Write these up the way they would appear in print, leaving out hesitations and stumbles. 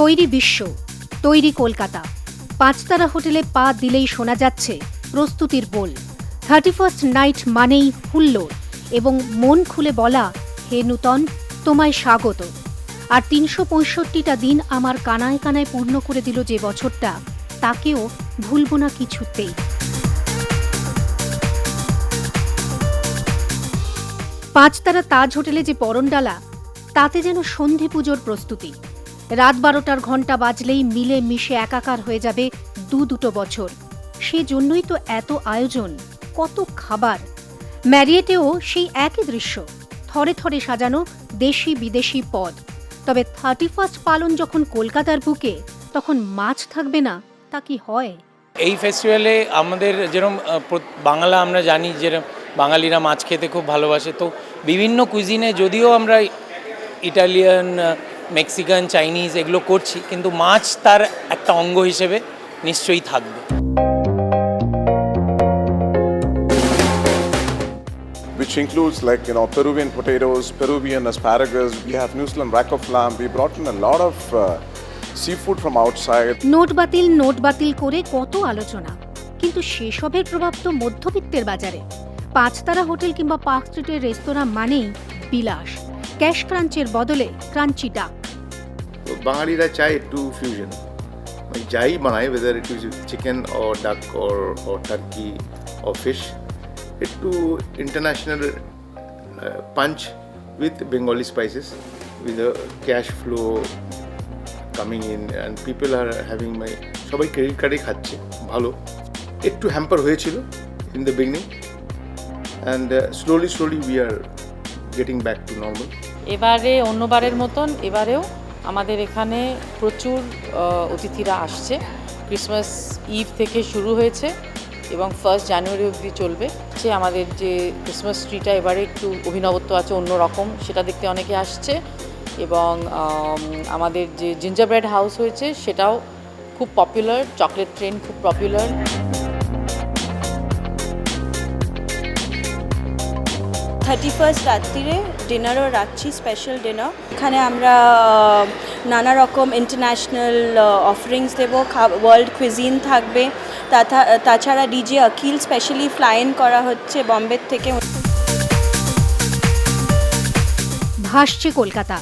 তৈরি বিশ্ব, তৈরি কলকাতা। পাঁচতারা হোটেলে পা দিলেই শোনা যাচ্ছে প্রস্তুতির বোল। 31st নাইট মানেই হুল্লোড় এবং মন খুলে বলা, হে নূতন, তোমায় স্বাগত। আর 365টা দিন আমার কানায় কানায় পূর্ণ করে দিল যে বছরটা, তাকেও ভুলব না কিছুতেই। পাঁচতারা তাজ হোটেলে যে পরনডালা, তাতে যেন সন্ধি পুজোর প্রস্তুতি। রাত 12টার ঘণ্টা বাজলেই মিলে মিশে একাকার হয়ে যাবে দুটো বছর। সেজন্যই তো এত আয়োজন, কত খাবার। ম্যারিয়েটেও সেই একই দৃশ্য, থরে থরে সাজানো দেশি বিদেশি পদ। তবে 31st পালন যখন কলকাতার বুকে, তখন মাছ থাকবে না তা কি হয়? এই ফেস্টিভ্যালে আমাদের যেরকম বাংলা আমরা জানি যেরকম বাঙালিরা মাছ খেতে খুব ভালোবাসে, তো বিভিন্ন কুইজিনে যদিও আমরা ইটালিয়ান, মেক্সিকান, চাইনিজ এগুলো করছি, কিন্তু মাছ তার একটা অঙ্গ হিসেবে নিশ্চয়ই থাকবে। Which includes Peruvian potatoes, Peruvian asparagus. We have New Zealand rack of lamb. We brought in a lot of seafood from outside. Note বাতিল করে কত আলোচনা, কিন্তু সেসবের প্রভাব তো মধ্যবিত্তের বাজারে। পাঁচতারা হোটেল কিংবা পার্ক স্ট্রিটের রেস্তোরাঁ মানেই বিলাস, ক্যাশ ক্রাঞ্চের বদলে ক্রাঞ্চি ডাক। বাঙালিরা চায় একটু ফিউশন, যাই বানায়, weather it is chicken or ডাক অর টার্কি অর ফিশ, একটু international punch with Bengali spices, with a cash flow coming in and people are having সবাই ক্রেডিট কার্ডে খাচ্ছে ভালো। একটু হ্যাম্পার হয়েছিল in the beginning and slowly we are getting back to normal. এবারে অন্যবারের মতন এবারেও আমাদের এখানে প্রচুর অতিথিরা আসছে। ক্রিসমাস ইভ থেকে শুরু হয়েছে এবং 1 জানুয়ারি অবধি চলবে। আমাদের যে ক্রিসমাস ট্রিটা এবারে একটু অভিনবত্ব আছে, অন্যরকম, সেটা দেখতে অনেকে আসছে। এবং আমাদের যে জিঞ্জার ব্রেড হাউস হয়েছে সেটাও খুব পপুলার, চকলেট ট্রেন খুব পপুলার। রাত্রিরে ডিনারও রাখছি, স্পেশাল ডিনার। এখানে আমরা নানা রকম ইন্টারন্যাশনাল অফারিংস দেবো, ওয়ার্ল্ড কুইজিন থাকবে। তাছাড়া DJ Aqeel specially fly in করা হচ্ছে বম্বে থেকে। ভাসছে কলকাতা,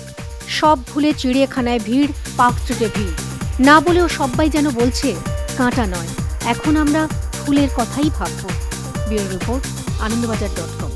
সব ভুলে চিড়িয়াখানায় ভিড়, পার্ক স্ট্রিটে ভিড়। না বলেও সবাই যেন বলছে কাঁটা নয়, এখন আমরা ফুলের কথাই ভাবব। Bureau report, আনন্দবাজার.com।